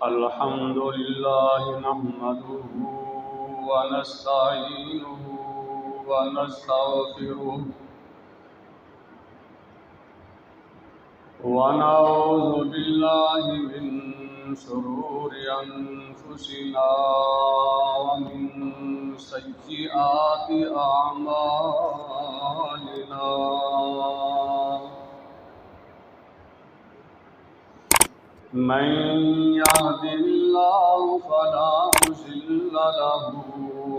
الحمد لله نحمده ونستعينه ونستغفره ونعوذ بالله من شرور أنفسنا ومن سيئات أعمالنا من يهد الله فلا مضل له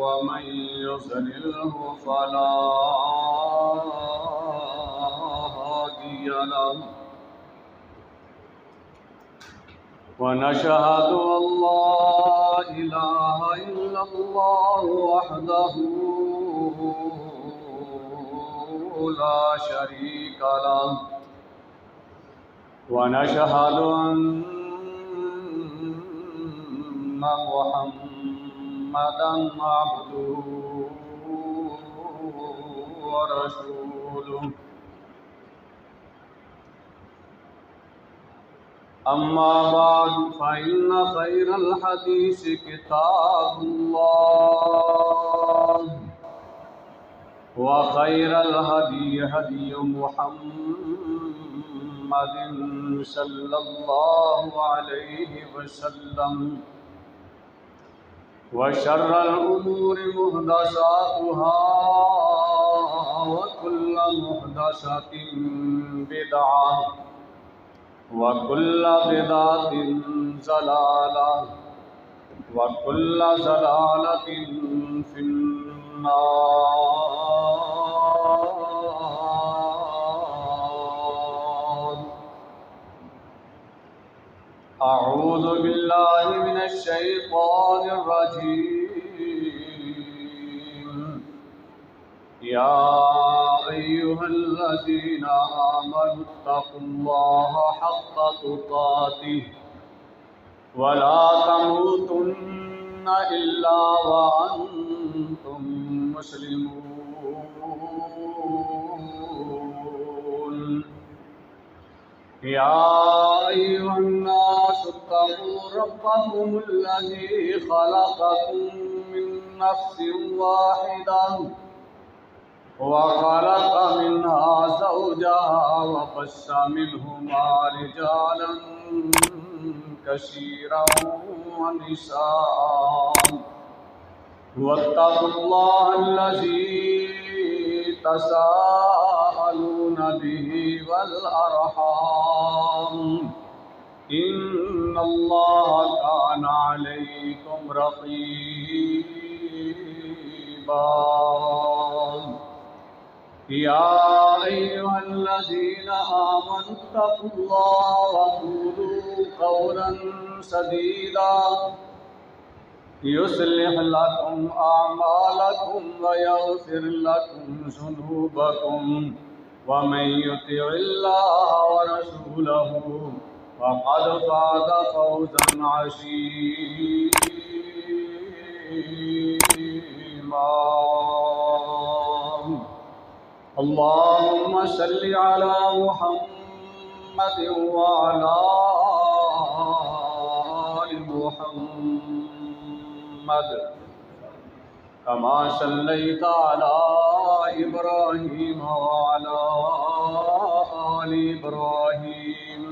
ومن يضلله فلا هادي له ونشهد أن لا إله إلا الله وحده لا شريك له ونشهد أن محمدًا عبده ورسوله أما بعد فإن خير الحديث كتاب الله وخير الهدي هدي محمد صلى الله عليه وسلم وشر الأمور محدثاتها وكل محدثة بدعة وكل بدعة ضلالة وكل ضلالة في النار. أعوذ بالله من الشيطان الرجيم. يا أيها الذين آمنوا اتقوا الله حق تقاته ولا تموتن إلا وأنتم مسلمون. يا أيها الناس اتقوا ربكم الذي خلقكم من نفس واحدة وخلق منها زوجها وبث منهما رجالا كثيرا ونساء واتقوا الله الذي تساءلون به والأرحام إن الله كان عليكم رقيبا. يا أيها الذين آمنوا اتقوا الله وقولوا قولا سديدا يصلح لكم أعمالكم ويغفر لكم ذنوبكم ومن يطع الله ورسوله فقد فاز فوزا عظيما. اللهم صل على محمد وعلى آل محمد كما صليت على إبراهيم وعلى آل إبراهيم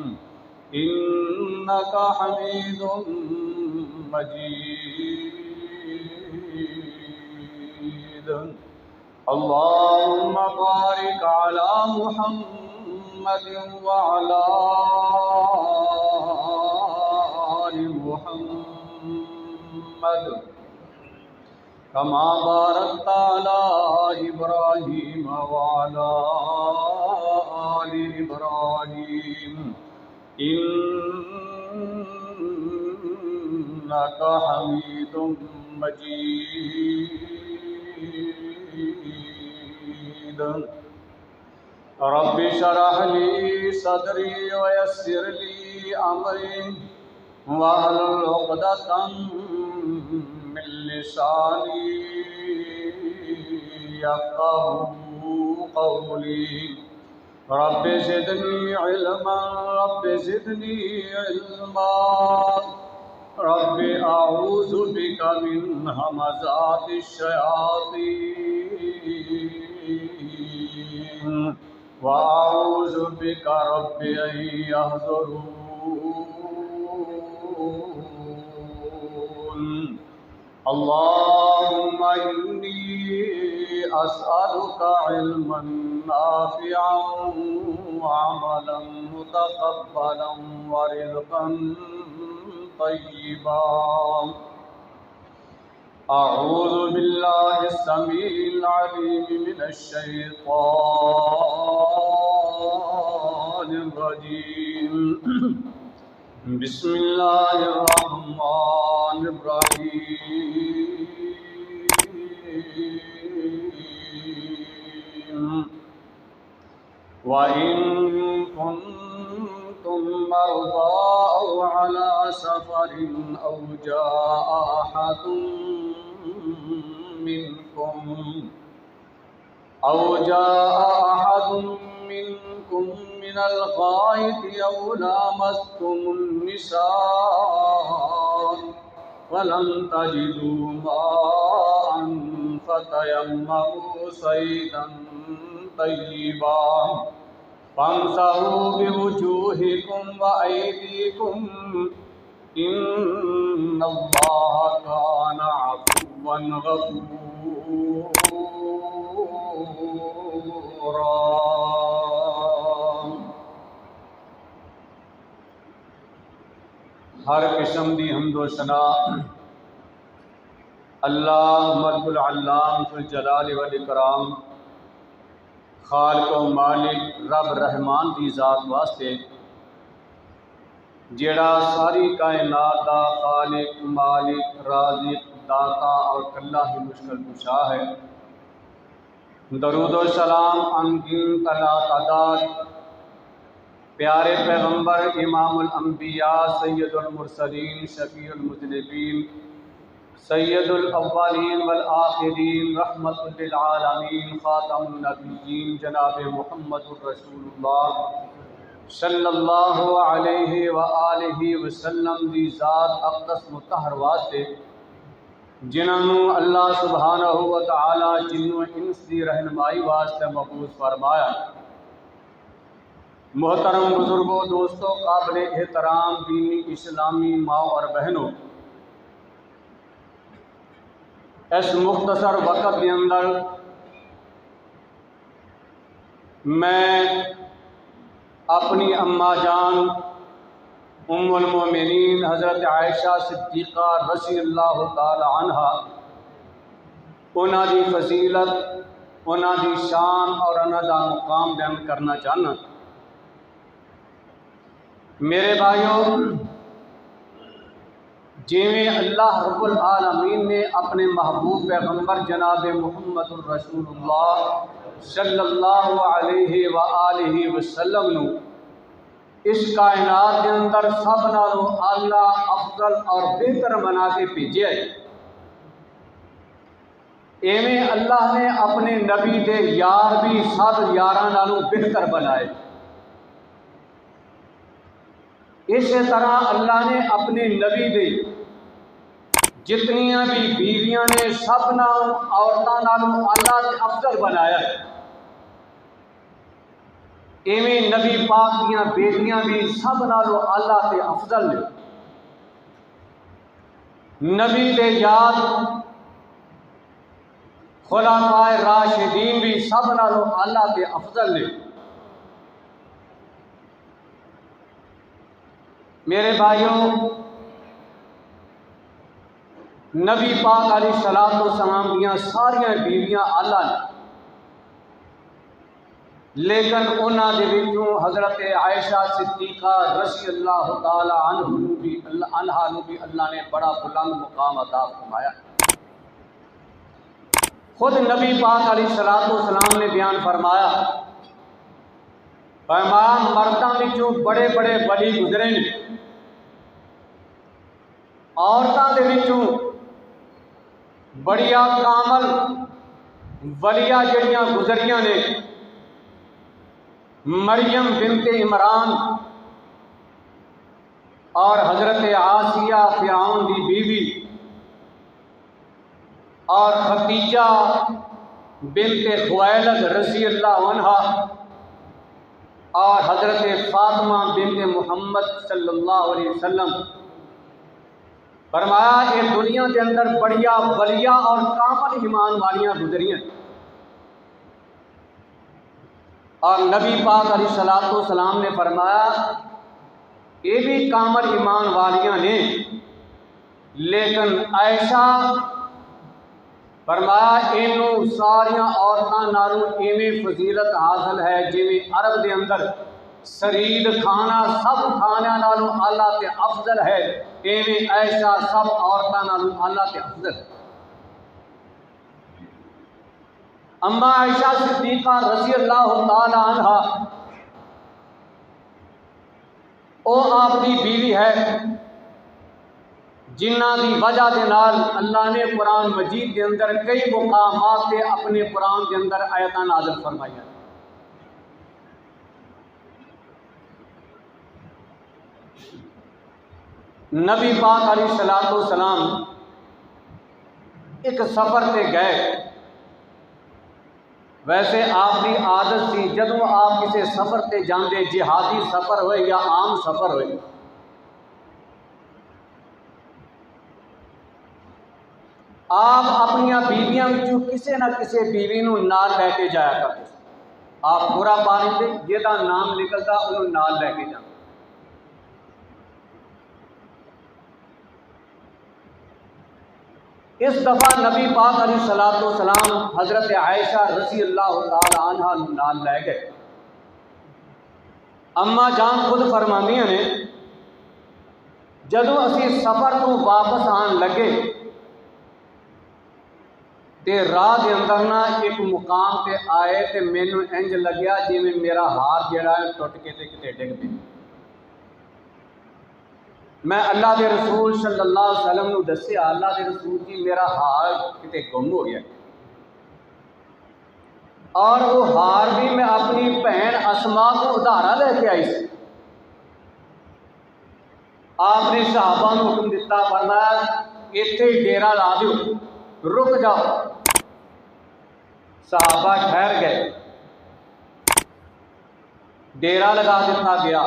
إنك حميد مجيد. اللهم بارك على محمد وعلى آل محمد كما باركت على إبراهيم وعلى آل إبراهيم إنك حميد مجيد. رب اشرح لي صدري ويسر لي أمري واحلل عقدة من لساني يفقهوا قولي. رب زدني علما رب زدني علما رب اعوذ بک من همزات الشیاطین واعوذ بک رب ان يحضرون اللهم انی اسألک علما نافعا وعملا متقبلا ورزقا طیبا اعوذ باللہ السمیع العلیم من الشیطان الرجیم بسم اللہ الرحمن الرحیم وَإِن كُنتُم مَّرْضَىٰ أَوْ عَلَىٰ سَفَرٍ أَوْ جَاءَ أَحَدٌ مِّنكُم مِّنَ الْغَائِطِ أَوْ لَامَسْتُمُ النِّسَاءَ فَلَمْ تَجِدُوا مَاءً فَتَيَمَّمُوا صَعِيدًا طَيِّبًا فَامْسَحُوا بِوُجُوهِكُمْ وَأَيْدِيكُمْ إِنَّ اللَّهَ كَانَ عَفُوًّا غَفُورًا۔ ہر قسم دی حمد و ثنا اللہ ملک العلام ذو الجلال والاکرام خالق و مالک رب رحمان دی ذات واسطے جیڑا ساری کائنات دا خالق مالک رازق داتا اور کلہ ہی مشکل کشا ہے۔ درود و سلام ان تلا تعداد پیارے پیغمبر امام الانبیاء سید المرسلین شفیع المذنبین سید الاولین والآخرین رحمت للعالمین خاتم النبیین جناب محمد الرسول اللہ صلی اللہ علیہ وآلہ وسلم دی ذات اقدس مطہر واسطے جنہوں اللہ سبحانہ و تعالی جنوں انس دی رہنمائی واسطے مبعوث فرمایا۔ محترم بزرگوں، دوستوں، قابل احترام دینی اسلامی ماں اور بہنوں، اس مختصر وقت کے اندر میں اپنی اماں جان ام المومنین حضرت عائشہ صدیقہ رضی اللہ تعالی عنہا انہاں دی فضیلت، انہاں دی شان اور انہاں دا مقام بیان کرنا چاہنا۔ میرے بھائیوں، جیویں اللہ رب العالمین نے اپنے محبوب پیغمبر جناب محمد الرسول اللہ صلی اللہ علیہ وآلہ وسلم نو اس کائنات کے اندر سب نالوں اعلیٰ افضل اور بہتر بنا کے بھیجا ہے، ایویں اللہ نے اپنے نبی دے یار بھی سب یاراں نالوں بہتر بنائے۔ اسی طرح اللہ نے اپنے نبی دے جتنیاں بھی بیویاں نے سب نالوں عورتاں نالوں اعلیٰ تے افضل بنایا ہے، ایویں نبی پاک دیاں بیٹیاں بھی سب نالوں اعلیٰ تے افضل نے۔ نبی دے یار خلفائے راشدین بھی سب نالوں اعلیٰ تے افضل نے۔ میرے بھائیوں، نبی پاک علیہ السلام دیاں ساریاں بیویاں اعلیٰ نے، لیکن انہاں دے وچوں حضرت عائشہ صدیقہ رضی اللہ تعالی عنہ بھی اللہ نے بڑا بلند مقام عطا فرمایا۔ خود نبی پاک علیہ السلام نے بیان فرمایا، مرداں وچوں بڑے بڑے ولی گزرے نے، عورتاں دے وچوں بڑیا کامل ولیہ جڑیاں گزریاں نے مریم بنت عمران اور حضرت آسیہ فرعون دی بیوی اور خدیجہ بنت خویلد رضی اللہ عنہا اور حضرت فاطمہ بنت محمد صلی اللہ علیہ وسلم، فرمایا یہ دنیا کے اندر بڑیا ولیاں اور کامل ایمان والیاں گزریاں، اور نبی پاک علیہ الصلوۃ والسلام نے فرمایا یہ بھی کامل ایمان والیاں نے، لیکن عائشہ فرمایا اینوں ساریاں عورتاں نالوں ایویں فضیلت حاصل ہے جویں عرب دے اندر سرید کھانا سب کھانیاں نالوں اللہ تے افضل ہے، ایویں عائشہ سب عورتاں نالوں اللہ تے افضل ہے۔ اما عائشہ صدیقہ رضی اللہ تعالی عنہا او آپ دی بیوی ہے جنہ دی وجہ دے نال اللہ نے قرآن مجید کے اندر کئی مقامات تے اپنے قرآن کے اندر آیتاں نازل فرمائی ہیں۔ نبی پاک علیہ الصلوۃ والسلام ایک سفر تے گئے، ویسے آپ کی عادت سی جدوں آپ کسی سفر تے جاندے، جہادی سفر ہوئے یا عام سفر ہوئے، آپ اپنی بیویاں وچوں کسی نہ کسی بیوی نو نال لے کے جایا کرتے، آپ پورا پا لیندے، جہاں نام نکلتا انہوں نال لے کے جاتے۔ اس دفعہ نبی پاک علیہ الصلوۃ والسلام حضرت عائشہ رضی اللہ تعالی عنہا نال لے گئے۔ اما جان خود فرماندیاں نے جدوں اسی سفر تو واپس آن لگے تے راہ دے اندر نہ ایک مقام تے آئے تے مینوں انج لگیا جویں میرا ہار جڑا ہے ٹوٹ کے تے کتے ڈگ پیا۔ میں اللہ دے رسول صلی اللہ علیہ وسلم نو دسیا، اللہ دے رسول جی میرا ہار کتے گم ہو گیا، اور وہ ہار بھی میں اپنی بہن اسماء کو ادھارا لے کے آئی سی۔ آپ نے صحابہ نو حکم دیتا، فرمایا ایتھے ہی ڈیرا لا دیو، رک جاؤ۔ صحابہ ٹھہر گئے، ڈیرا لگا دیتا گیا۔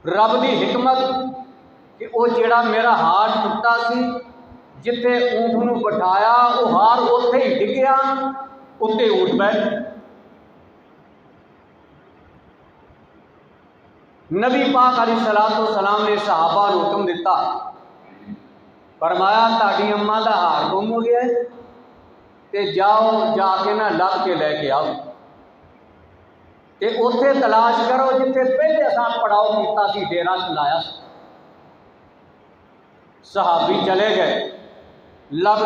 رب دی حکمت کہ وہ جیڑا میرا ہار ٹوٹا سی جتھے اونٹ نو بٹھایا وہ ہار اوتھے ہی ڈگیا، اتنے اونٹ بیٹھ۔ نبی پاک علیہ الصلوۃ والسلام نے صحابہ نو حکم دیتا، فرمایا تہاڈی اماں دا ہار گم ہو گیا ہے تے جاؤ جا کے نہ لب کے لے کے آؤ تے اوتھے تلاش کرو جتھے پہلے اساں پڑاؤ کیتا سی، ڈیرا لایا سی۔ صحابی چلے گئے، لب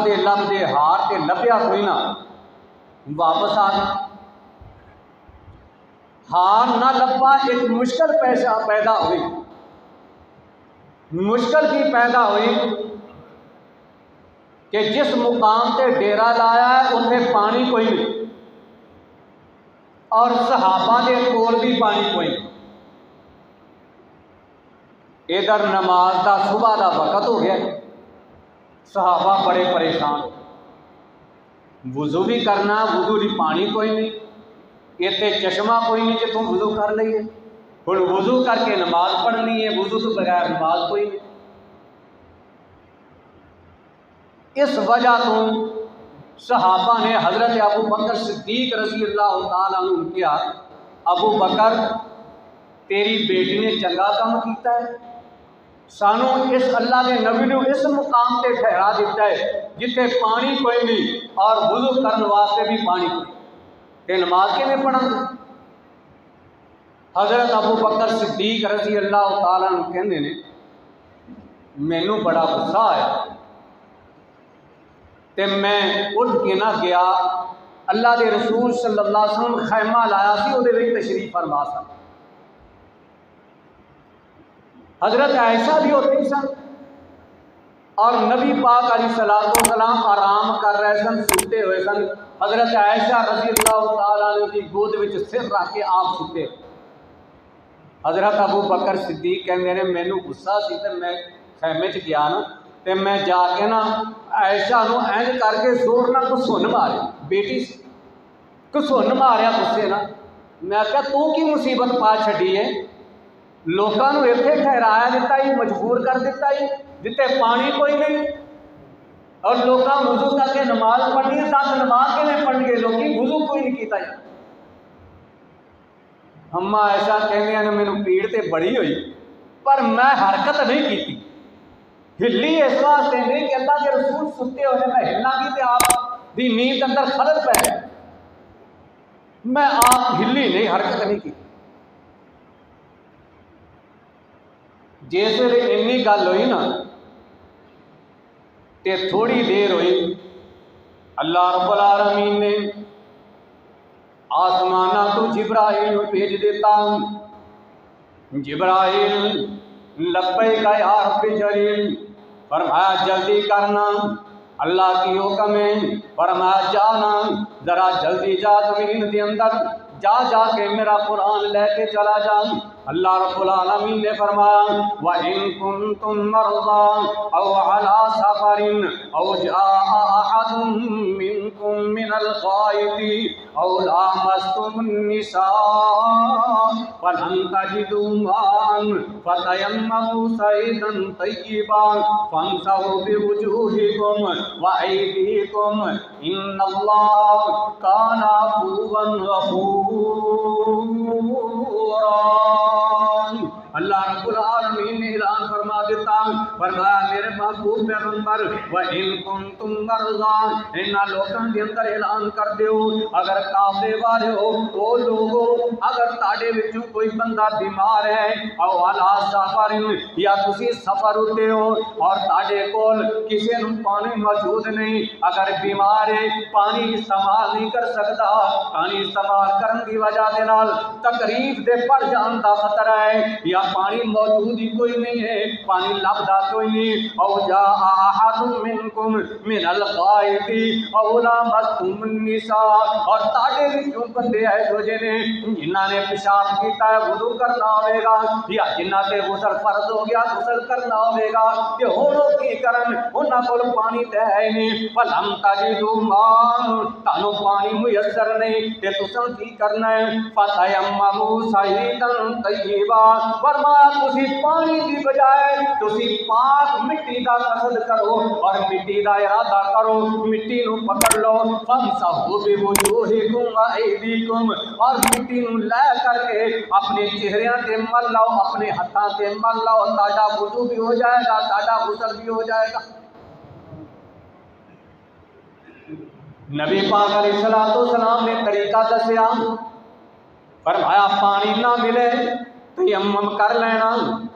دے ہار تے لبیا کوئی نہ، واپس آ گئے، ہار نہ لبا، ایک مشکل پیدا ہوئی۔ مشکل کی پیدا ہوئی کہ جس مقام تے ڈیرا لایا ہے اتنے پانی کوئی نہیں، اور صحابہ دے کول بھی پانی کوئی نہیں۔ ادھر نماز دا صبح دا وقت ہو گیا، صحابہ بڑے پریشان ہو، وضو بھی کرنا، وضو بھی پانی کوئی نہیں، اتنے چشمہ کوئی نہیں جتوں وضو کر لئیے، ہن وضو کر کے نماز پڑھنی ہے، وضو تو بغیر نماز کوئی نہیں۔ اس وجہ تو صحابہ نے حضرت ابو بکر صدیق رضی اللہ تعالیٰ عنہ کیا، ابو بکر تیری بیٹی نے چنگا کام کیتا ہے، سانو اس اللہ کے نبی نے اس مقام تے ٹھہرا دیتا ہے جتنے پانی کوئی نہیں اور وضو کرنے واسطے بھی پانی کوئی، تے نماز کیویں پڑھاں گے؟ حضرت ابو بکر صدیق رضی اللہ تعالیٰ عنہ کہندے نے مینوں بڑا غصہ آیا تے میں اٹھ کے نہ گیا، اللہ دے رسول صلی اللہ علیہ وسلم خیمہ لایا سی، وہ تشریف فرما سا، حضرت عائشہ بھی ہوتے ہی سن، اور نبی پاک علیہ الصلوۃ والسلام آرام کر رہے سن، سوتے ہوئے سن، حضرت عائشہ رضی اللہ تعالیٰ عنہ کی گود وچ سر رکھ کے آپ سوتے، حضرت ابو بکر صدیق کہندے نے مینوں غصہ سی تے میں خیمے چ گیا نا تے میں جا کے نا عائشہ نو اینج کر کے زور نال گھسن مارے، بیٹی گھسن ماریا غصے نال۔ میں کہا تو کی مصیبت پا چھڈی ہے، لوکاں نو ایتھے ٹھہرایا دیتا ہی، مجبور کر دیتا ہی، جتے پانی کوئی نہیں، اور لوکاں وضو کر کے نماز پڑھنی ہے، 10 نماز کیویں پڑھ گے، لوکی وضو کوئی نہیں کیتا جا۔ اما عائشہ کہندیاں نے مینوں پیڑ تے بڑی ہوئی پر میں حرکت نہیں کیتی، ہلی اس واسطے نہیں کہ اللہ کے رسول ستے ہوئے میں ہلنا کی تے آپ دی نیند اندر خلل پہ ہے، میں آپ ہلی نہیں، حرکت نہیں کی۔ جس ویلے اینی گل ہوئی نا تے تھوڑی دیر ہوئی، اللہ رب العالمین نے آسمانہ تو جبرائیل بھیج دیتا، جبرائیل لبیک یا رب جلیل، فرمایا جلدی کرنا، اللہ کی حکم ہے، فرمایا جانا، ذرا جلدی جا زمین دے اندر جا کے میرا قرآن لے کے چلا جا۔ اللہ رب العالمین نے فرمایا وَإِن كُنتُم مَّرْضَىٰ أَوْ عَلَىٰ سَفَرٍ أَوْ جَاءَ أَحَدٌ مِّنكُم مِّنَ الْغَائِطِ أَوْ لَامَسْتُمُ النِّسَاءَ فَلَمْ تَجِدُوا مَاءً فَتَيَمَّمُوا صَعِيدًا طَيِّبًا فَامْسَحُوا بِوُجُوهِكُمْ وَأَيْدِيكُمْ إِنَّ اللَّهَ كَانَ عَفُوًّا غَفُورًا۔ اللہ رب العالمین نے اعلان فرما دیتا، فرمایا میرے محبوب پیغمبر وَإِن كُنتُم مَّرْضَىٰ، انہاں لوکاں دے اندر اعلان کر دیو اگر کعبے والے ہو او لوگو، اگر تاڑے وچوں کوئی بندہ بیمار ہے او علی سفر، یا تسی سفر ہوتے ہو اور تاڑے کول کسی نوں پانی موجود نہیں، اگر بیمار ہے پانی استعمال نہیں کر سکتا، پانی استعمال کرن دی وجہ دے نال تکلیف دے پڑ جان دا خطرہ ہے، یا پانی موجود ہی کوئی نہیں ہے، پانی لبدا کوئی نہیں، او جاء احد منکم من الغائط او لامستم النساء، اور تاڑے وچوں بندے ایسے جے نے جنہاں نے پیشاب کیتا ہے وضو کرنا ہوئے گا، یا جنہاں سے غسل فرض ہو گیا غسل کرنا ہوئے گا، کہ ہونوں کی کرن انہاں کول پانی تے ہے نہیں، فلم تجدوا ماء، تانوں پانی میسر نہیں تے تساں کی کرنا ہے، فتیمموا صعیدا طیبا، فرمایا تسی پانی کی بجائے تسی پاک مٹی دا قصد کرو اور مٹی دا ارادہ کرو، مٹی نو پکڑ لو، فامسحوا بوجوہکم وایدیکم، اور مٹی نو لے کر کے اپنے چہریاں تے مل لو، اپنے ہتھاں تے مل لو، تہاڈا وضو بھی ہو جائے گا، تہاڈا غسل بھی ہو جائے گا۔ نبی پاک علیہ السلام نے طریقہ دسیا، فرمایا پانی نہ ملے تیمم کر لینا،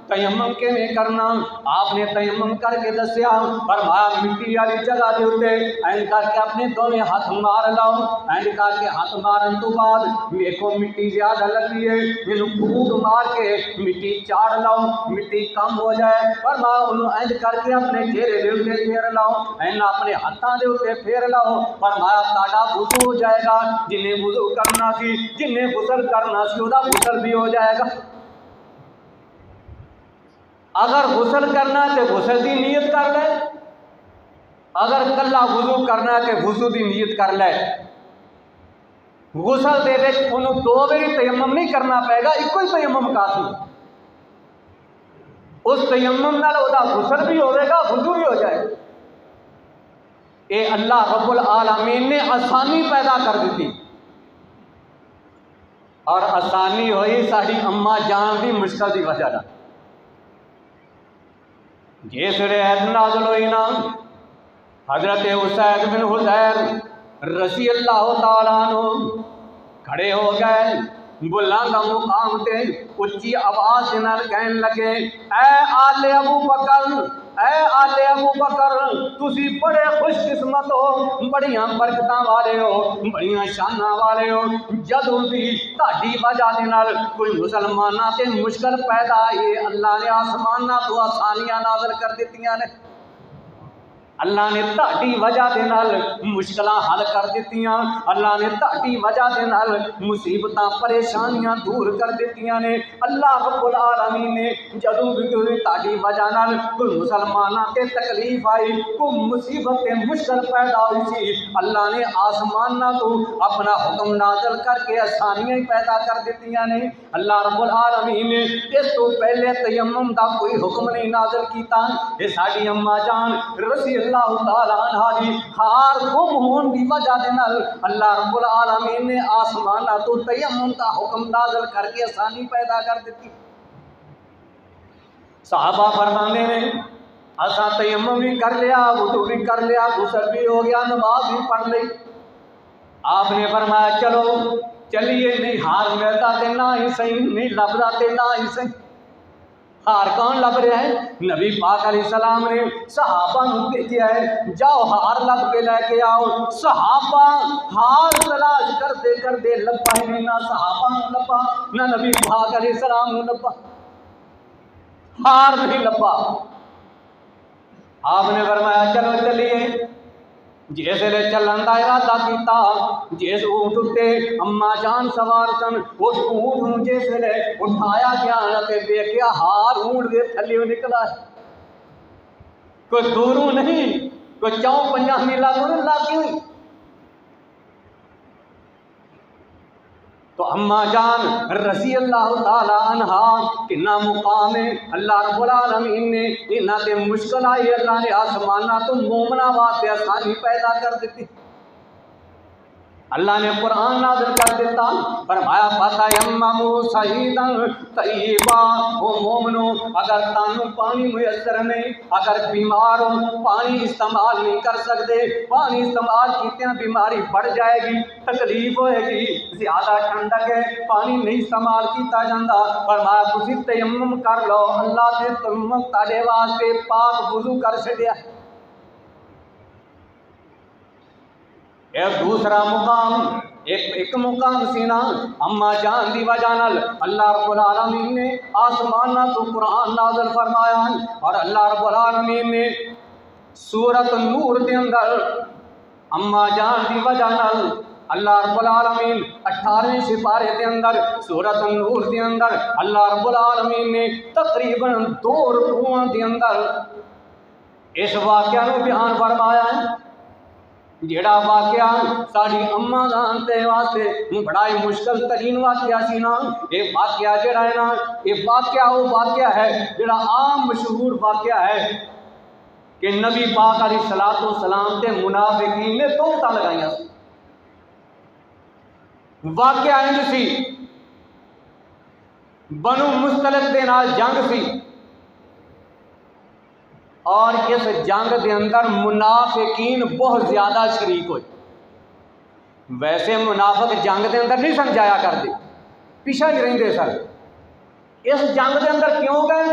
تیمم کیویں کرنا، آپ نے تیمم کر کے دسیا، فرمایا مٹی والی جگہ دے اوتے اینج کر کے اپنے دونوں ہاتھ مار لو، اینج کر کے ہاتھ مارن تو بعد ویکھو مٹی زیادہ لگی ہے، مینوں پھوک مار کے مٹی چاڑ لو، مٹی کم ہو جائے، فرمایا انہوں اینج کر کے اپنے چہرے دے اوتے پھیر لو، این اپنے ہاتھاں دے اوتے پھیر لو، فرمایا تہاڈا وضو ہو جائے گا، جنہیں وضو کرنا سی جنہیں غسل کرنا سی وہ غسل بھی ہو جائے گا۔ اگر غسل کرنا ہے تو غسل دی نیت کر لے، اگر کلا وضو کرنا ہے تو وضو دی نیت کر لے، غسل دے وچ انہوں 2 باری تیمم نہیں کرنا پائے گا، ایک ہی تیمم کافی، اس تیمم نال او دا غسل بھی ہوئے گا وضو بھی ہو جائے گا۔ اے اللہ رب العالمین نے آسانی پیدا کر دیتی، اور آسانی ہوئی ساری اما جان دی مشکل دی وجہ نال۔ جس رعایت نازل ہوئی نا، حضرت اسید بن حضیر رضی اللہ تعالیٰ عنہ کھڑے ہو گئے، بلند مقام تے اچھی آواز نال کہن لگے، اے آل ابو بکر، اے آل ابو بکر، تسی بڑے خوش قسمت ہو، بڑیاں برکتاں والے ہو، بڑیاں شاناں والے ہو، جدوں بھی تہاڈی وجہ دے نال کوئی مسلماناں تے مشکل پیدا آئی، اللہ نے آسماناں تو آسانیاں نازل کر دتیاں نے۔ اللہ نے تہاڈی وجہ دے نال مشکلاں حل کر دتیاں، اللہ نے تہاڈی وجہ دے نال مصیبتاں پریشانیاں دور کر دتیاں نے۔ اللہ رب العالمین نے جدوں بھی کوئی تہاڈی وجہ نال کوئی مسلماناں تے تکلیف آئی، کوئی مصیبت تے مشکل پیدا ہوئی سی، اللہ نے آسماناں تو اپنا حکم نازل کر کے آسانیاں ہی پیدا کر دتیاں نے۔ اللہ رب العالمین نے اس تو پہلے تیمم دا کوئی حکم نہیں نازل کیتا۔ یہ ساڈی اماں جان رضی اللہ تعالی عنہا دی ہار گم ہون دی وجہ دے نال اللہ رب العالمین نے آسماناں تو تیمم دا حکم نازل کر کے آسانی پیدا کر دیتی۔ صحابہ فرماندے نے اساں تیمم بھی کر لیا، وضو بھی کر لیا، غسل بھی ہو گیا، نماز بھی پڑھ لی۔ آپ نے فرمایا چلو چلیے، نہیں ہار ملتا تے نہ ہی صحیح، نہیں لبدا تے نہ ہی صحیح۔ ہار کون لب رہا ہے؟ نبی پاک علیہ السلام نے صحابہ نو بھیجا ہے، جاؤ ہار لب کے لے کے آؤ۔ صحابہ ہار تلاش کرتے لبا ہی نہیں، نہ صحابہ نو لبا نہ نبی پاک علیہ السلام نو لبا، ہار نہیں لبا۔ آپ نے فرمایا چلو چلیے، جس لے چلن دا ارادہ کیتا، جس اونٹ اتے اماں جان سوار سن، اس اونٹ نو جس لے اٹھایا گیا تے ویکھیا ہار اونٹ دے تھلیوں نکلا ہے، کوئی دوروں نہیں، کوئی 4-5 میلہ دور لاگی ہوئی۔ تو اماں جان رضی اللہ تعالی عنہا کنا مقام ہے، اللہ رب العالمین نے انہاں تے مشکل آئی، اللہ نے آسماناں تو مومناں واسطے آسانی پیدا کر دیتی۔ اللہ نے قرآن نازل کر دیتا، فرمایا فَتَيَمَّمُوا صَعِيدًا طَيِّبًا۔ او مومنو، اگر تانوں پانی میسر نہیں، اگر بیمار ہو، پانی استعمال نہیں کر سکتے، پانی استعمال کیتے بیماری بڑھ جائے گی، تکلیف ہوئے گی، زیادہ ٹھنڈک ہے، پانی نہیں استعمال کیتا جاندہ، فرمایا تسی تیمم کر لو، اللہ نے تیمم تاڈے واسطے پاک وضو کر چھڈیا۔ ایک دوسرا مقام، ایک مقام سینا اما جان دی وجہ نال اللہ رب العالمین نے آسماناں تو قرآن نازل فرمایا، اور اللہ رب العالمین نے سورۃ نور دے اندر اما جان دی وجہ نال اللہ رب العالمین 18ویں سپارے دے اندر سورۃ نور دے اندر اللہ رب العالمین نے تقریباً 2 رکوعاں دے اندر اس واقعہ نو بیان فرمایا ہے، جیڑا واقعہ ساڑی اماں جان تے واسطے بڑا ہی مشکل ترین واقعہ سی نا۔ یہ واقعہ جڑا ہے نا، یہ واقعہ وہ واقعہ ہے جڑا عام مشہور واقعہ ہے کہ نبی پاک علیہ الصلوۃ والسلام تے منافقین نے تہمتاں لگائیاں۔ واقعہ انج سی، بنو مستلق دے نال جنگ سی، اور اس جنگ دے اندر منافقین بہت زیادہ شریک ہوئے۔ ویسے منافق جنگ دے اندر نہیں سمجھایا کرتے، پیچھے ہی رہندے سن۔ اس جنگ دے اندر کیوں گئے؟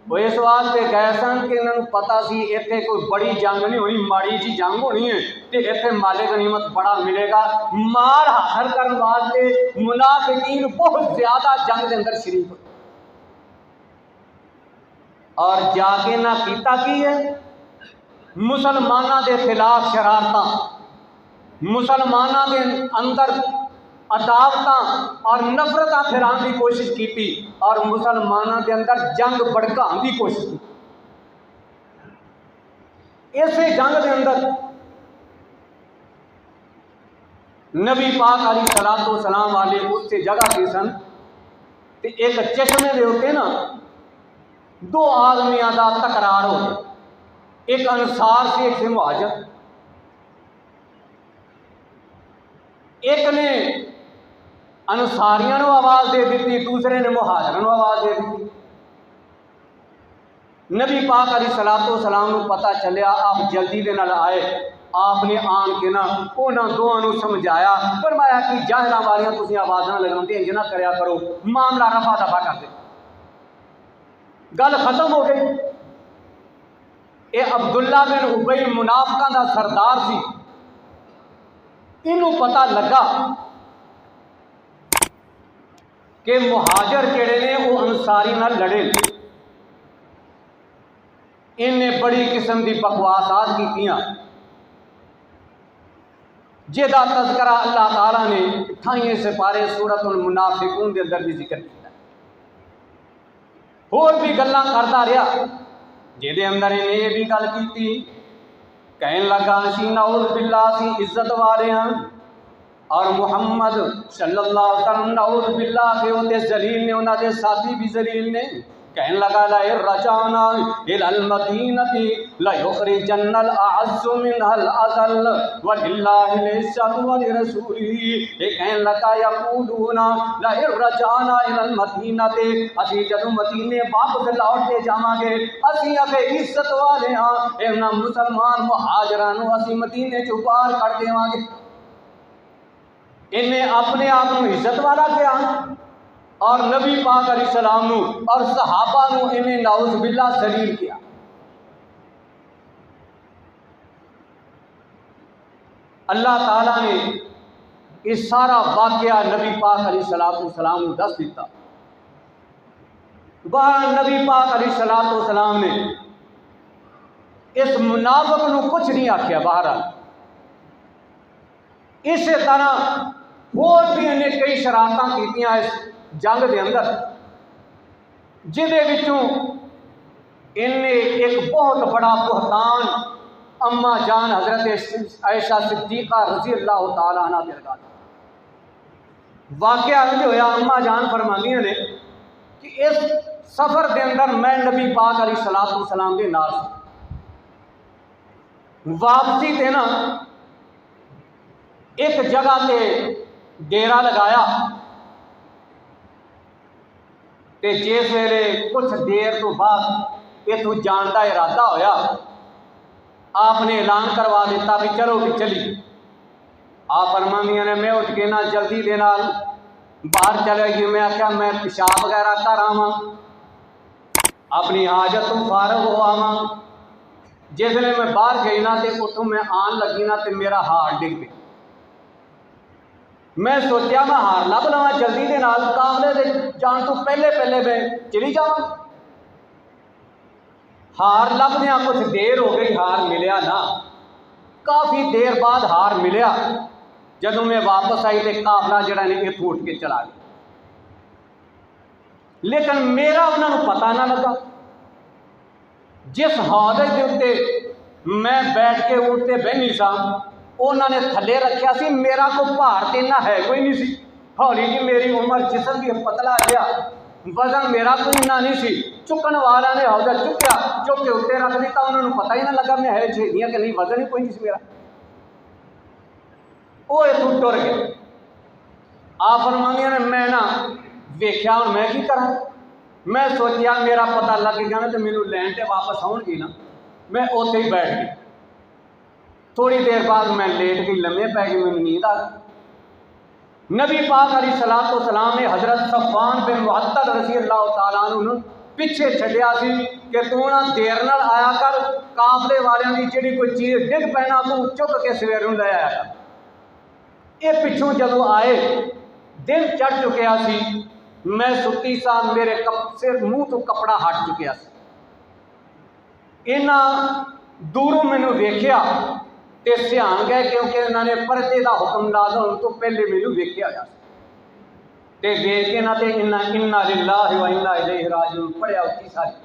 وہ اس واسطے گئے سن کہ انہوں پتا سی اتنے کوئی بڑی جنگ نہیں ہونی، ماڑی جی جنگ ہونی ہے تے اتنے مال غنیمت بڑا ملے گا۔ مال حاصل کرنے واسطے منافقین بہت زیادہ جنگ دے اندر شریک ہوئے، اور جا کے نہ کیتا کی ہے مسلمانہ دے خلاف شرارتاں، مسلمانہ دے اندر عداوتاں اور نفرتاں پھیران دی کوشش کیتی، اور مسلمانہ دے اندر جنگ بڑکان دی کوشش کی۔ اسی جنگ دے اندر نبی پاک علیہ الصلوۃ والسلام والے اس سے جگہ کی سن تے ایک چشمے دے ہوتے نا 2 آدمیاں دا تکرار ہو گیا، ایک انصار سے ایک سے مہاجر۔ ایک نے انصاریاں نو آواز دے دیتی، دوسرے نے مہاجروں نو آواز دے دیتی۔ نبی پاک علیہ الصلوۃ والسلام نو پتہ چلیا، آپ جلدی دے نال آئے، آپ نے آن کے نا انہاں دوواں نو سمجھایا، فرمایا کہ جاہلاں والیاں تسی آوازاں لگاؤندے انج نہ کریا کرو، معاملہ رفع دفع کر دے، گل ختم ہو گئی۔ یہ عبداللہ بن ابی منافقاں دا سردار سی، انہوں پتہ لگا کہ مہاجر جڑے نے وہ انصاری نال لڑے، انہیں بڑی قسم کی بکواسات کیتیاں جہاں تذکرہ اللہ تعالیٰ نے 28 سپارے سورۃ المنافقون کے اندر بھی ذکر کیا، اور بھی گلاں کرتا رہا جہدے اندر انہیں یہ بھی گل کی کہن لگا اسی نعوذ باللہ اسی عزت والے ہیں اور محمد صلی اللہ علیہ وسلم نعوذ باللہ کہ وہ تے ذلیل نے، انہاں دے ساتھی بھی ذلیل نے۔ کہن لگا لئن رجعنا الى المدینۃ لیخرجن الاعز منها الاذل وللہ العزۃ ولرسولہ۔ یہ کہن لگا یقولون لئن رجعنا الى المدینۃ، اسی جدوں مدینے واپس لوٹ کے جاواں گے اسی اگے عزت والے ہاں، انہاں مسلمان مہاجراں نوں اسی مدینے چوں باہر کر دیواں گے۔ انہیں اپنے آپ کو عزت والا کیا اور نبی پاک علیہ السلام نو اور صحابہ نو انہیں نعوذ باللہ ذلیل کیا۔ اللہ تعالیٰ نے اس سارا واقعہ نبی پاک علیہ السلام نو دس دیتا۔ بہرحال نبی پاک علیہ السلام نے اس منافق نو کچھ نہیں آکھیا۔ بہرحال اسی طرح اور بھی انہیں کئی شرارتاں کیتیاں اس جنگ دے اندر، جہدے وچوں انہیں ایک بہت بڑا بہتان اما جان حضرت عائشہ صدیقہ رضی اللہ تعالیٰ عنہ دے لگا۔ واقعہ جو ہویا اما جان فرماندیاں نے کہ اس سفر دے اندر میں نبی پاک علیہ السلام دے نال واپسی تے نا ایک جگہ تے ڈیرا لگایا تے جس ویلے کچھ دیر تو بعد اتوں جان کا ارادہ ہویا، آپ نے اعلان کروا دیتا بھی چلو بھی چلی۔ آپ فرماندیاں نے میں اٹھ کے نہ جلدی دے نال باہر چلے گی، میں آخیا میں پیشاب وغیرہ کر آواں، اپنی حاجت تو فارغ ہو آواں۔ جس ویلے میں باہر گئی نا تے اتوں میں آن لگی نا تے میرا ہاتھ ڈگ پیا۔ میں سوچیا میں ہار لب لواں جلدی دے نال، قافلے دے جان تو پہلے میں چلی جاواں۔ ہار لبدیاں کچھ دیر ہو گئی، ہار ملیا نہ۔ کافی دیر بعد ہار ملیا، جدوں میں واپس آئی تے قافلہ جڑا نے اتھوں اٹھ کے چلا گیا، لیکن میرا انہاں نوں پتہ نہ لگا۔ جس حوض دے اوتے میں بیٹھ کے اٹھتے بہنی سا انہوں نے تھلے رکھیا سی، میرا کو بھار تے نہ ہے کوئی نہیں سی۔ ہولی جی میری عمر جسم بھی پتلا گیا، وزن میرا کوئی نہ نہیں سی۔ چکن والا نے حوضہ چکیا، چک کے اتنے رکھ دیتا، انہوں نے پتہ ہی نہ لگا میں ہے جھیلیاں کہ نہیں، وزن ہی کوئی نہیں سی میرا۔ وہ اتوں ٹر گئے۔ آپ فرماندیاں نے میں نہ ویکھیا ہوں میں کی کراں، میں سوچیا میرا پتہ لگ گیا نا تو مینوں لین تے واپس آؤ گی نا، میں اوتے ہی بیٹھ گئی۔ تھوڑی دیر بعد میں لیٹ گئی، لمحے پہ گئی، مجھے نیند آ گئی۔ نبی پاک علیہ السلام نے حضرت صفوان بن معطل رضی اللہ تعالیٰ عنہ پیچھے چھڈیا سی کہ تو نہ دیر نال آیا کر، قافلے والیاں دی جڑی کوئی چیز ڈگ پینا تو چک کے سویروں لے آیا کر۔ یہ پچھوں جدوں آئے دن چڑھ چکیا سی، میں ستی سا، میرے سر منہ تو کپڑا ہٹ چکیا سی۔ انہاں دوروں مینوں ویکھیا تے سیان گئے کیونکہ انہوں نے پردے دا حکم نازل ہونے تو پہلے مینوں ویکھیا گیا تے ویکھ کے نہ تے انا للہ و انا الیہ راجعون پڑھیا اچھی ساری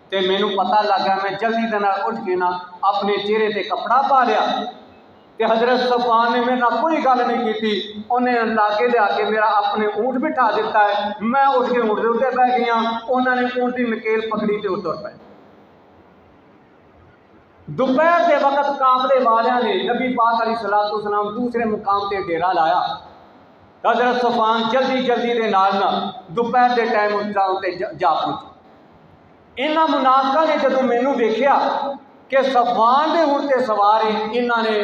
تے مینوں پتہ لگ گیا۔ میں جلدی دے نال اٹھ کے نہ اپنے چہرے تے کپڑا پا لیا تے حضرت صفوان نے میرے نال کوئی گل نہیں کی، انہیں لاگے لے آ کے میرا اپنے اونٹ بٹھا دیتا ہے، میں اٹھ کے اونٹ دے اوتے بیٹھ گیا، انہوں نے اونٹ دی نکیل پکڑی تے اتر پے۔ دوپہر کے وقت قافلے والیاں نے نبی پاک علیہ السلام دوسرے مقام تے ڈیرا لایا۔ حضرت صفوان جلدی دے نال نہ دوپہر کے ٹائم تے جا پہنچے۔ انہاں منافقاں نے جدوں مینوں ویکھیا کہ صفوان دے اونٹ تے سوار انہاں نے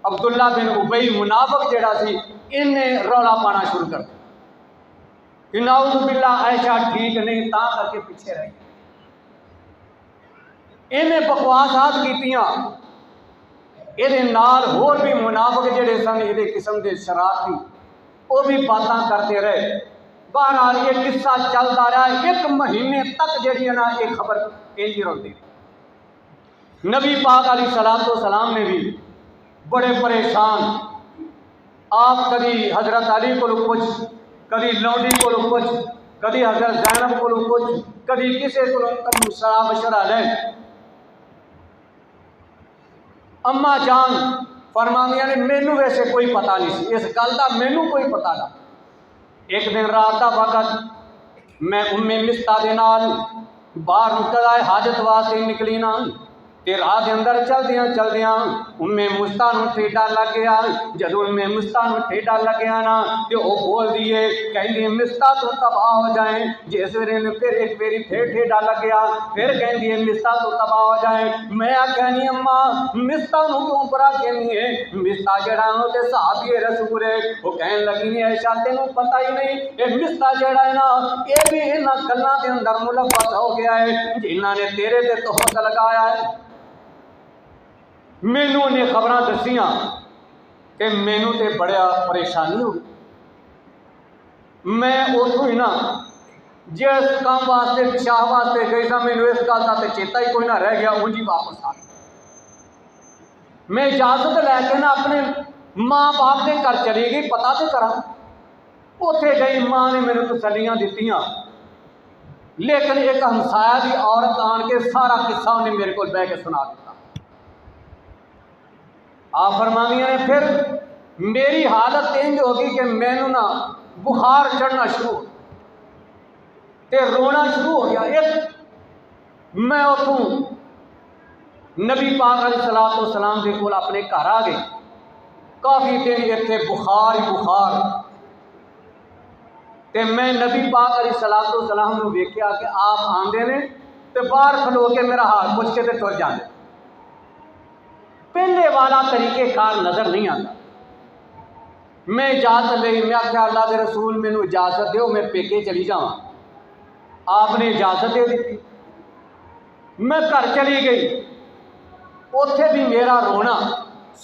عبداللہ بن ابئی منافق جڑا سی انہیں رولا پانا شروع کر دیا کہ نعوذ باللہ عائشہ ٹھیک نہیں، تاں کر کے پیچھے رہی۔ انہیں بکواسات کیتیاں، یہ نال ہور بھی منافق جڑے سن یہ قسم کے شرارتی وہ بھی باتاں کرتے رہے۔ بہرحال یہ قصہ چلتا رہا، 1 مہینے تک جڑی ہے نا یہ خبر انجی رہتی۔ نبی پاک علیہ الصلوۃ والسلام نے بھی بڑے پریشان، آپ کبھی حضرت علی کو کچھ، کبھی لونڈی کو کچھ، کبھی حضرت زینب کو کچھ، کبھی کسی کو سلام مشورہ لیں۔ اما جان فرماندیاں نے مینوں ویسے کوئی پتہ نہیں سی اس گل کا، مینوں کوئی پتہ نہ۔ ایک دن رات کا وقت میں مستہ دے نال باہر قضائے حاجت واسطے نکلی نا، تے راہ دے اندر چلدیاں مستہ نو ٹھیڈا لگ گیا۔ جدوں مستہ نو ٹھیڈا لگیا نا تے او بول دیے کہندی مستہ تو تباہ ہو جائیں۔ جس ویلے نے پھر ایک ویری پھر ٹھیڈا لگیا، پھر کہندی مستہ تو تباہ ہو جائیں۔ میں آکھیا نہیں اما مستہ نو کیوں برا کہنی ہے، مستہ جڑا نو تے صحابی رسول ہے۔ وہ کہن لگی نہیں عائشہ تینوں پتہ ہی نہیں اے مستہ جڑا ہے نا اے بھی انہاں گلاں دے اندر ملوث ہو گیا ہے جنہاں نے تیرے تے تہمت لگایا ہے۔ مینوں نے خبراں دسیاں کہ مینوں تے بڑا پریشانی ہوئی۔ میں اتوں ہی نا جس کام واسطے پیشاب واسطے گئی سا مینوں اس گل کا تے چیتا ہی کوئی نہ رہ گیا، اونجی واپس آ گیا۔ میں اجازت لے کے نا اپنے ماں باپ کے گھر چلی گئی پتہ تے کرا۔ اتنے گئی ماں نے میرے تسلیاں دتیاں، لیکن ایک ہمسایہ کی عورت آن کے سارا قصہ انہیں میرے کو بہ کے سنا دیتا۔ آپ فرمانیاں نے پھر میری حالت انج ہوگی کہ مینوں نا بخار چڑھنا شروع ہو تے رونا شروع ہو گیا۔ ایک میں اتوں نبی پاک علیہ الصلوۃ والسلام کے کول اپنے گھر آ گئی، کافی دن اتنے بخار ہی بخار، تے میں نبی پاک علیہ الصلوۃ والسلام نو ویکھیا کہ آپ آندے نے تے باہر کھلو کے میرا حال پوچھ کے تے ٹر جاندے۔ پہلے والا طریقہ کار نظر نہیں آتا۔ میں اجازت لئی، میں آخیا اللہ کے رسول مینوں اجازت دیو میں پیکے چلی جاواں۔ آپ نے اجازت دے دیتی، میں گھر چلی گئی۔ اوتھے بھی میرا رونا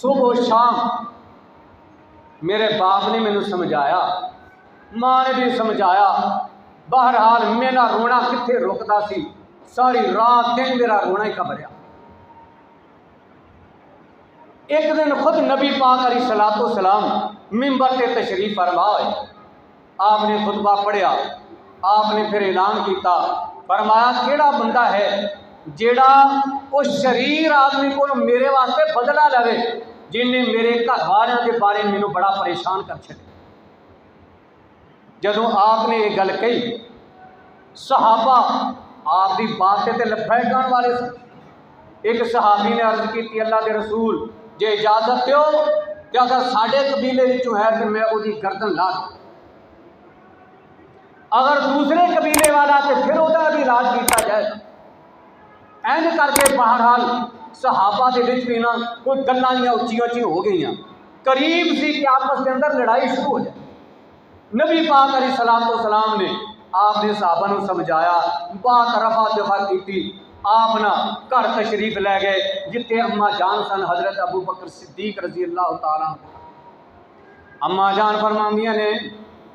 صبح و شام، میرے باپ نے مینوں سمجھایا، ماں نے بھی سمجھایا، بہرحال میرا رونا کتنے رکتا سی، ساری رات دن میرا رونا ہی کبریا۔ ایک دن خود نبی پاک علیہ الصلوۃ والسلام منبر تے تشریف فرما ہوئے، آپ نے خطبہ پڑھیا، آپ نے پھر اعلان کیتا، فرمایا کیڑا بندہ ہے جیڑا اس شریر آدمی کو میرے واسطے بدلہ لے جن نے میرے گھر والوں کے بارے میں مینوں بڑا پریشان کر چھڑیا۔ جدوں آپ نے یہ گل کہی صحابہ آپ کی بات تے لبیک کہن والے سے، ایک صحابی نے عرض کی اللہ کے رسول جے اجازت دیو کہ اگر ساڈے قبیلے وچوں ہے تو میں وہی گردن لا دوں، اگر دوسرے قبیلے والا تو پھر وہ بھی علاج کیتا جائے۔ اینج کر کے بہرحال صحابہ کے بچ بھی نا کوئی گلاں اچھی اچھی ہو گئی، قریب سی کہ آپس کے اندر لڑائی شروع ہو جائے۔ نبی پاک علیہ الصلوۃ والسلام نے آپ نے صحابہ نو سمجھایا، بات رفع دفع کی، آپ نا گھر تشریف لے گئے جتنے اما جان سن حضرت ابو بکر صدیق رضی اللہ تعالیٰ۔ اما جان فرماندیاں نے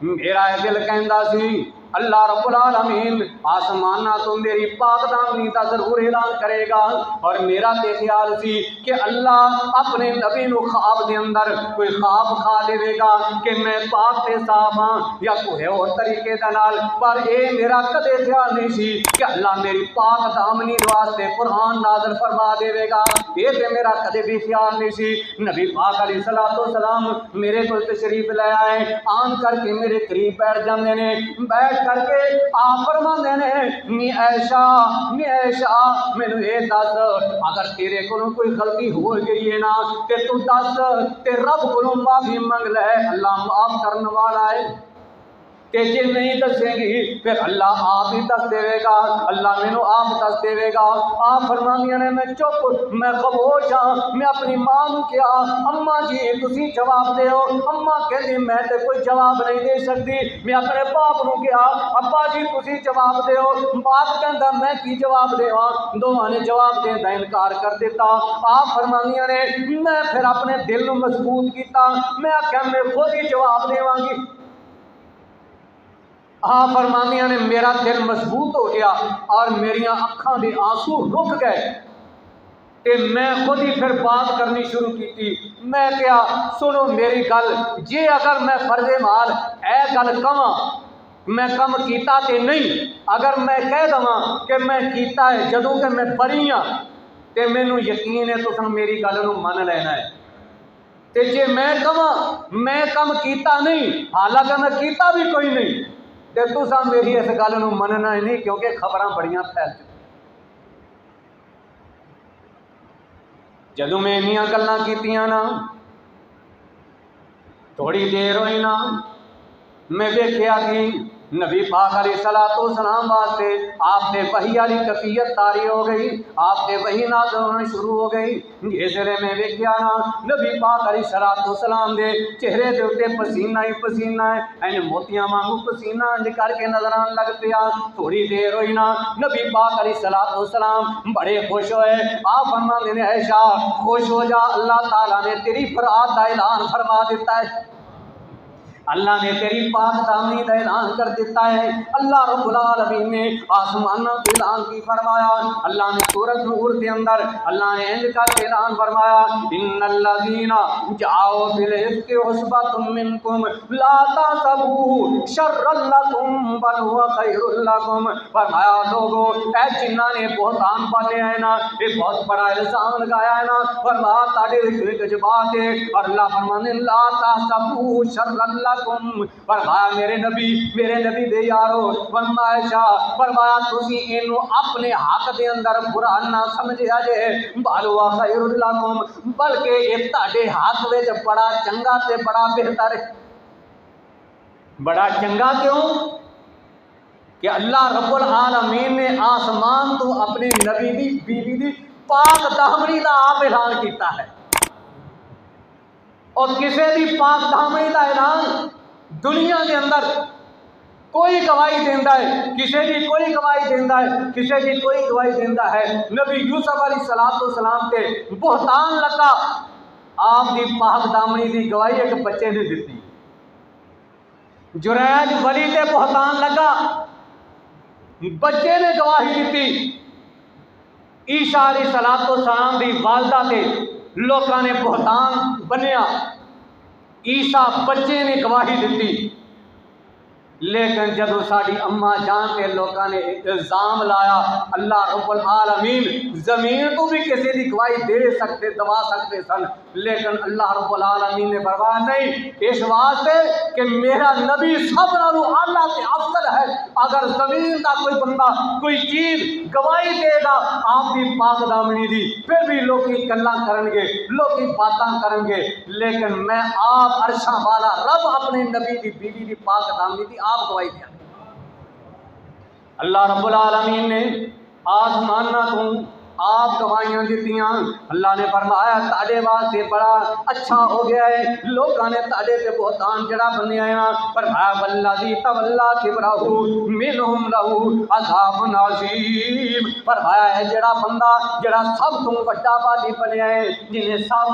میرا دل کہندا سی اللہ رب العالمین آسمانہ تو میری پاک دامنی کا ضرور اعلان کرے گا، اور میرا تے خیال سی کہ اللہ اپنے نبی نو خواب دے اندر کوئی خواب کھا دے گا کہ میں پاک تے صاف ہاں یا کوئی اور طریقے دے نال، پر اے میرا کدے خیال نہیں سی کہ اللہ میری پاک دامنی واسطے قرآن نازل فرما دے گا، یہ تے میرا کدے بھی خیال نہیں سی۔ نبی پاک علیہ الصلوۃ والسلام میرے کو تشریف لے آئے، آن کر کے میرے قریب بیٹھ جاندے نے، بیٹھ کر کے آپ فرماندے نے نی عائشہ مینوں یہ دس اگر تیرے کو کوئی غلطی ہو گئی ہے نا تے تو دس تے رب کو معافی منگ لے، اللہ معاف کرنے والا ہے، کہ جے نہیں دسے گی پھر اللہ آپ ہی دس دے گا، اللہ مینوں آپ دس دے گا۔ آپ فرماندیاں نے میں چپ میں خاموش ہاں، میں اپنی ماں نوں کہا اماں جی تسی جواب دیو، اماں کہندی میں تے کوئی جواب نہیں دے سکتی۔ میں اپنے باپ نوں کہا ابا جی تسی جواب دیو، باپ کہندا میں کی جواب دیواں، دونوں نے جواب دین دا انکار کر دیتا۔ آپ فرماندیاں نے میں پھر اپنے دل نوں مضبوط کیتا، میں آکھیا میں خود ہی جواب دیواں گی۔ آپ فرماندیاں نے میرا دل مضبوط ہو گیا اور میریاں اکھاں دے آنسو رک گئے کہ میں خود ہی پھر بات کرنی شروع کی تھی۔ میں کیا سنو میری گل، جے اگر میں فرض محال اے گل کہاں میں کم کیتا تے نہیں، اگر میں کہہ دواں کہ میں کیتا ہے جدوں کہ میں بری ہاں تے مینوں یقین ہے تساں میری گل نوں من لینا ہے، تے جے میں کہاں میں کم کیتا نہیں حالانکہ میں کیتا بھی کوئی نہیں تے تساں میری اس گل نوں مننا ہی نہیں، کیونکہ خبراں بڑیاں پھیل چکیاں۔ جدوں میں انیاں گلاں کیتیاں نا تھوڑی دیر ہوئی نا میں دیکھیا کہ نبی پاک علیہ الصلوۃ والسلام واسطے آپ نے وحی والی کیفیت طاری ہو گئی، آپ نے وحی نازل ہونا شروع ہو گئی۔ اس لیے میں دیکھیا نا نبی پاک علیہ الصلوۃ والسلام دے چہرے دے اوتے پسینہ ہی پسینہ ہے، این موتیاں وانگو پسینہ کر کے نظر آن لگ پیا۔ تھوڑی دیر ہوئی نا نبی پاک علیہ الصلوۃ والسلام بڑے خوش ہوئے، آپ فرماندے نے عائشہ خوش ہو جا، اللہ تعالیٰ نے تیری برات کا اعلان فرما دیتا ہے، اللہ نے تیری پاک دامنی کا اعلان کر دیتا ہے۔ اللہ رب العالمین نے آسمانوں کا اعلان کی فرمایا، اللہ نے سورۃ نور کے اندر اللہ نے انج کا اعلان فرمایا، ان الذین جاؤوا بالافک عصبۃ منکم لا تحسبوہ شرا لکم بل هو خیر لکم۔ فرمایا لوگو اے جنہاں نے بہتان پالے ہیں نا، یہ بہت بڑا الزام لگایا ہے نا، فرمایا تاڑے ایک جذبات ہے، اور اللہ فرمانے لا تحسبوہ شرا لکم، فرمایا میرے نبی دے یارو، فرمایا فرمایا تسی اینو اپنے حق دے اندر برا نہ سمجھیا جے، بل هو خیر لکم، بلکہ یہ تہاڈے حق وچ بڑا چنگا تے بڑا بہتر ہے۔ بڑا چنگا کیوں کہ اللہ رب العالمین نے آسمان تو اپنے نبی دی بیوی دی پاک دامنی دا آپ اعلان کیتا ہے، اور کسے دی پاک دامنی دا اعلان دنیا کے اندر کوئی گواہی دیندہ ہے، کسے دی کوئی گواہی دیندہ ہے، کسے دی کوئی گواہی دیندہ ہے۔ نبی یوسف علیہ السلام تے بہتان لگا، آپ دی پاک دامنی دی گواہی ایک بچے نے دیتی۔ جریج ولی تے بہتان لگا، بچے نے گواہی دیتی۔ عیسیٰ علیہ السلام دی والدہ تے لوکاں نے بہتان بنیا، عیسیٰ بچے نے گواہی دیتی، لیکن جب ساری اماں جان کے لوگوں نے الزام لایا، اللہ رب العالمین زمین تو بھی کسی کی گواہی دے سکتے دوا سکتے سن، لیکن اللہ رب العالمین نے فرمایا نہیں، اس واسطے کہ میرا نبی سب نالوں اعلیٰ تے افضل ہے، اگر زمین کا کوئی بندہ کوئی چیز گواہی دے گا آپ کی پاک دامنی دی، پھر بھی لوگی گلاں کرن گے، لوگی باتاں کرن گے، لیکن میں آپ عرشاں والا رب اپنے نبی دی بیوی دی پاک دامنی دی آپ گواہی دیا۔ اللہ رب العالمین نے آسمانہ تو آپ گواہیاں دیتیاں، اللہ نے فرمایا تاڑے واسطے بڑا اچھا ہو گیا ہے، لوگاں نے تاڑے تے بہتان جڑا بنیا ہے، فرمایا والذی تولی کبرہ منہم لہ عذاب عظیم، فرمایا ہے جڑا بندہ جڑا سب تو بڑا بالی بنیا ہے، جنہیں سب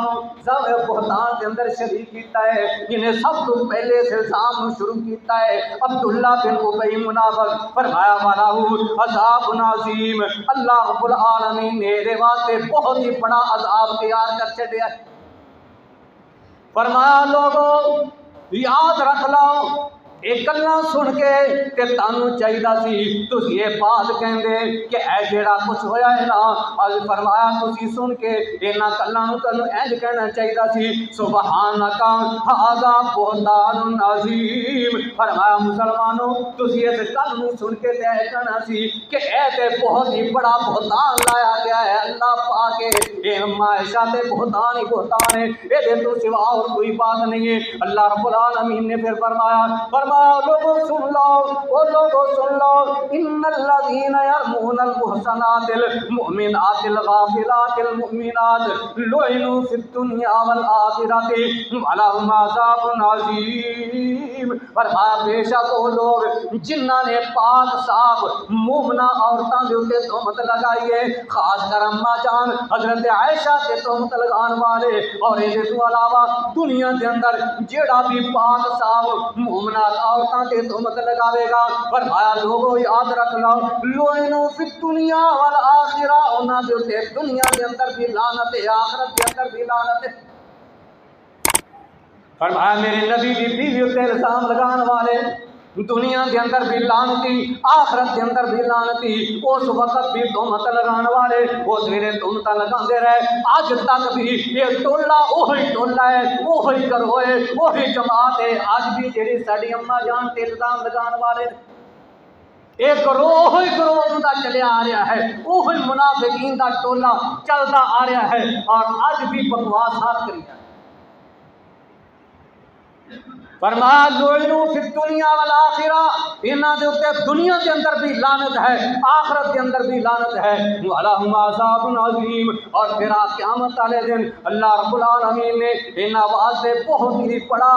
بہتان کے اندر شریک کیتا ہے، جنہیں سب تو پہلے سے الزام شروع کیتا ہے عبداللہ بن ابی منافق، فرمایا وَلَہُ عذاب عظیم، اللہ رب العالمین میرے واسطے بہت ہی بڑا عذاب تیار کر چھڑیا ہے۔ فرمایا لوگوں یاد رکھ لو، ایک گلاں سن کے تے تانوں چاہیدا سی تسی یہ بات کہندے کہ اے جیڑا کچھ ہویا ہے نا، اج فرمایا تسی سن کے انہاں گلاں نوں تانوں انج کہنا چاہیدا سی سبحانک ھذا بہتان عظیم، فرمایا مسلمانوں تسی اس گل نوں سن کے تے کہنا سی کہ اے تے بہت ہی بڑا بہتان لایا گیا ہے، اللہ پاک اے عائشہ تے بہتان ہی بہتان ہے، اے دے تو سوا اور کوئی بات نہیں ہے۔ اللہ رب العالمین نے پھر فرمایا لوگوں سن لو، او لوگوں سن لو، ان الذین یرمون المحصنات المؤمنات الغافلات المؤمنات لعنوا فی الدنیا والآخرۃ ولہم عذاب عظیم، فرمایا بے شک وہ لوگ جنہاں نے پاک صاف مومنہ عورتاں دے اوتے تہمت لگائی ہے، خاص کر اماں جان حضرت عائشہ تے تہمت لگان والے، اور اس تو علاوہ دنیا دے اندر جیڑا بھی پاک صاف مومنہ بعد عورتاں تے تہمت لگاوے گا۔ فرمایا لوگو یاد رکھ لو لعنوا فی الدنیا والآخرہ، انہاں دے اوتے دنیا دے اندر بھی لعنت ہے، آخرت دے اندر بھی لعنت ہے۔ فرمایا میرے نبی دی بیوی اوتے الزام لگان والے دنیا دے اندر بھی لعنتی، آخرت دے اندر بھی لعنتی، اس وقت بھی تہمت لگان والے اس ویلے تہمت لگاندے رہے، اج تک بھی یہ ٹولا وہی ٹولا ہے، وہی گروہ ہے، وہی جماعت ہے، اج بھی جڑی ساڈی اماں جان تے الزام لگان والے ایک گروہ دا چلیا آ رہا ہے، وہی منافقین دا ٹولا چلتا آ رہا ہے اور اج بھی بکواسات کری ہے۔ فرمایا لعنوا فی الدنیا والآخرہ، انہاں دے اوتے دنیا دے اندر بھی لعنت ہے، آخرت دے اندر بھی لعنت ہے، وَلَهُمْ عَذَابٌ عَظِيمٌ، اور پھر قیامت والے دن اللہ رب العالمین نے انہاں واسطے بہت ہی بڑا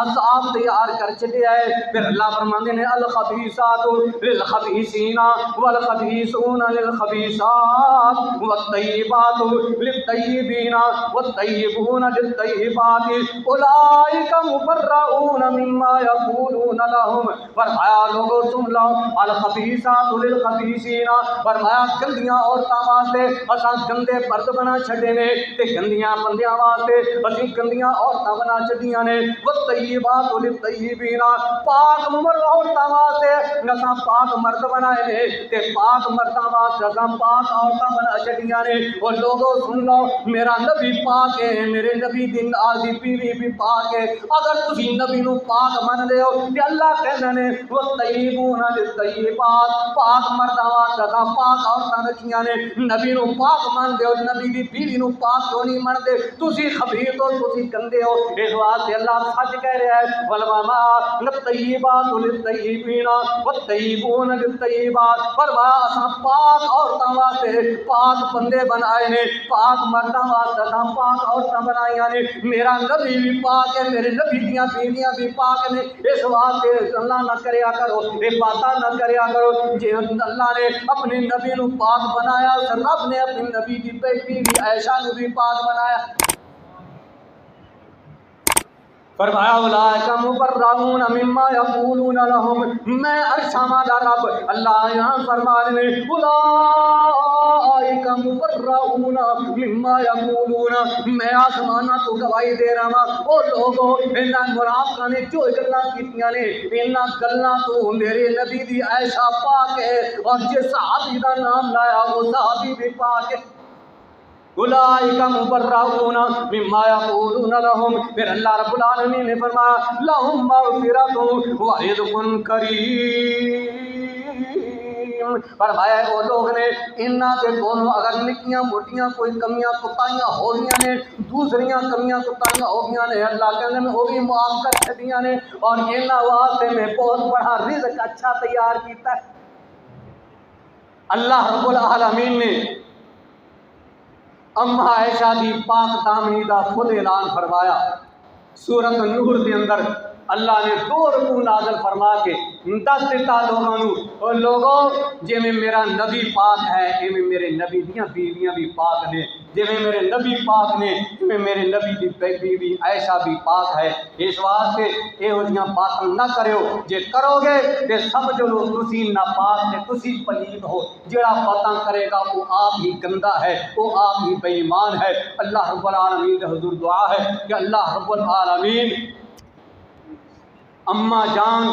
عذاب تیار کر چھڈیا ہے۔ پھر اللہ فرماندے نے الخبیثات للخبیثین والخبیثون للخبیثات والطیبات للطیبین والطیبون للطیبات اولئک مبرؤون مما یقولون لهم، فرمایا لوگو سن لو الخبیثات للخبیثین، فرمایا گندیاں عورتاں واسطے اساں گندے مرد بنا چھڈے نے تے گندیاں بندیاں واسطے اسی گندیاں عورتاں بنا چھڈیاں نے، والطیبات للطیبین، پاک مرد عورتاں واسطے اساں پاک مرد بنائے نے تے پاک مرداں واسطے اساں پاک عورتاں بنا چھڈیاں نے۔ اور لوگو سن لو میرا نبی پاک ہے، میرے نبی دی نال دی بیوی بھی پاک ہے، اگر تسی نبی نو پاک من دے ہو تے اللہ کہندے نے والطیبون للطیبات، پاک مرداں واسطے اساں پاک عورتاں رکھیاں نے، نبی نو پاک من دے ہو، نبی دی بیوی نو پاک کیوں نہیں من دے؟ تسی خبیث ہو، تسی گندے ہو، اس واسطے اللہ سچ کہہ رہا ہے والطیبات للطیبین والطیبون للطیبات، فرمایا اساں پاک عورتاں واسطے پاک بندے بنائے نے، پاک مرداں واسطے اساں پاک عورتاں بنائیاں نے، میرا نبی بھی پاک ہے، میرے نبی دیاں بیویاں بھی پاک نے، اس واسطے اللہ نہ کریا کرو، یہ باتاں نہ کریا کرو، جی اللہ نے اپنے نبی نو پاک بنایا، اس رب نے اپنی نبی دی بیوی عائشہ نو بھی پاک بنایا۔ فرمایا اولئک مبرؤون مما یقولون لهم، میں عرشاں والا رب اللہ یہاں فرما نے اولئک مبرؤون مما یقولون، میں آسماناں تو گواہی دے رہا ہاں او لوگو انہاں منافقاں نے جو گلاں کیتیاں نے انہاں گلاں تو میرے نبی دی عائشہ پاک ہے، اور جس صحابی دا نام لایا وہ صحابی بھی پاک ہے۔ اولئک مبرؤون مما یقولون لهم، پھر اللہ رب العالمین نے فرمایا لهم مغفرۃ ورزق کریم، فرمایا وہ لوگ نے انہاں دے کولوں اگر نکیاں موٹیاں کوئی کمیاں کوتاہیاں ہو گئیاں نے، دوسریاں کمیاں کوتاہیاں ہو گئیاں نے، اللہ کہندے نے وہ بھی معاف کر چھڈیاں نے، اور انہاں واسطے میں بہت بڑا رزق اچھا تیار کیتا ہے۔ اللہ رب العالمین نے اماں عائشہ دی پاک دامنی دا خود اعلان فرمایا، سورۃ النور دے اندر اللہ نے 2 رکوع نازل فرما کے دس دیتا لوگوں نو، لوگوں جی میں میرا نبی پاک ہے ایویں میرے نبی دیاں بیویاں بھی پاک نے، جی میں میرے نبی پاک نے ایویں میرے نبی دی بیوی عائشہ بھی پاک ہے، اس واسطے یہو جیاں باتاں نہ کرو، جے کرو گے تے سمجھ لو تسی ناپاک تے تسی پلید ہو، جڑا باتاں کرے گا وہ آپ ہی گندا ہے، وہ آپ ہی بے ایمان ہے۔ اللہ رب العالمین دے حضور دعا ہے کہ اللہ رب العالمین اماں جان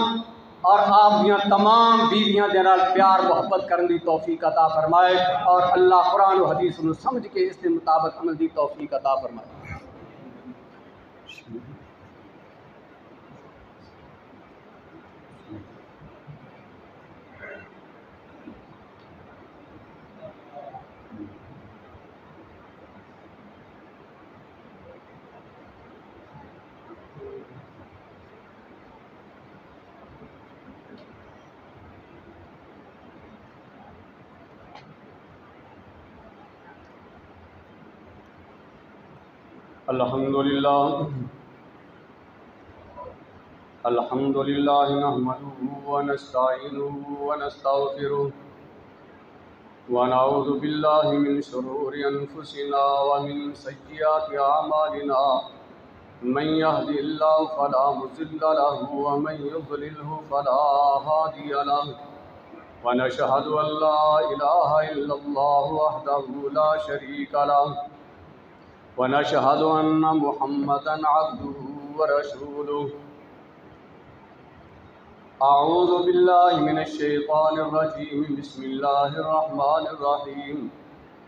اور آپ دیاں تمام بیویاں دے نال پیار محبت کرن دی توفیق عطا فرمائے، اور اللہ قرآن و حدیث نو سمجھ کے اس کے مطابق عمل دی توفیق عطا فرمائے۔ الحمدللہ نحمده ونستعینه ونستغفره ونعوذ باللہ من شرور انفسنا ومن سیئات اعمالنا من يهد الله فلا مضل له ومن يضلله فلا هادي له ونشهد أن لا إله إلا الله وحده لا شريك له ونشهد أن محمدا عبده ورسوله أعوذ بالله من الشيطان الرجيم بسم الله الرحمن الرحيم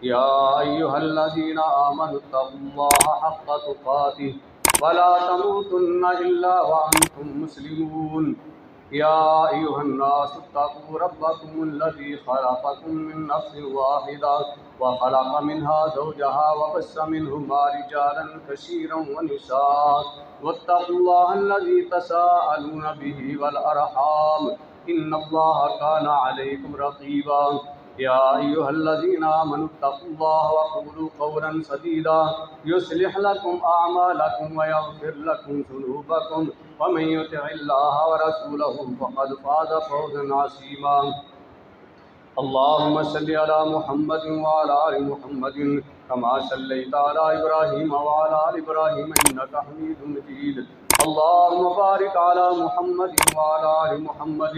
يا أيها الذين آمنوا اتقوا الله حق تقاته ولا تموتن إلا وأنتم مسلمون يا أيها الناس اتقوا ربكم الذي خلقكم من نفس واحدة وخلق منها زوجها وبث منهما رجالا كثيرا ونساء واتقوا الله الذي تساءلون به والأرحام إن الله كان عليكم رقيبا يا أيها الذين آمنوا اتقوا الله وقولوا قولا سديدا يصلح لكم أعمالكم ويغفر لكم ذنوبكم ومن يطع الله ورسوله فقد فاز فوزا عظيما اللهم صل على محمد وعلى آل محمد كما صليت على إبراهيم وعلى آل إبراهيم إنك حميد مجيد اللهم بارك على محمد وعلى آل محمد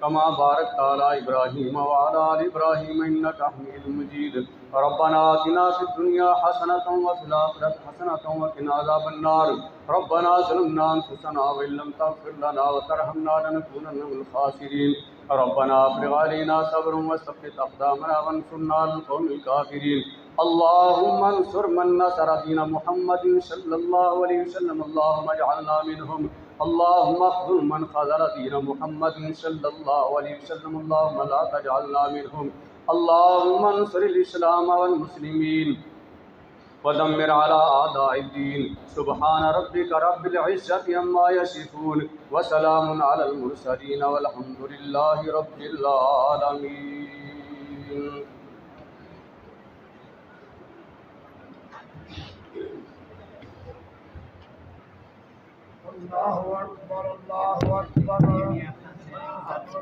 كما باركت على إبراهيم وعلى آل إبراهيم إنك حميد مجيد ربنا آتنا في الدنيا حسنة وفي الآخرة حسنة وقنا عذاب النار ربنا ظلمنا أنفسنا وإن لم تغفر لنا وترحمنا لنكونن من الخاسرين ربنا افرغ علينا صبرا وثبت أقدامنا وانصرنا على القوم الكافرين اللهم انصر من نصر دين محمد صلى الله عليه وسلم اللهم اجعلنا منهم اللهم اخذل من خذل دين محمد صلى الله عليه وسلم اللهم لا تجعلنا منهم اللهم انصر الإسلام والمسلمين ودمر على أعداء الدين سبحان ربك رب العزة عما يصفون وسلام على المرسلين والحمد لله رب العالمين الله أكبر الله أكبر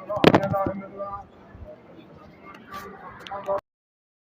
لا إله إلا الله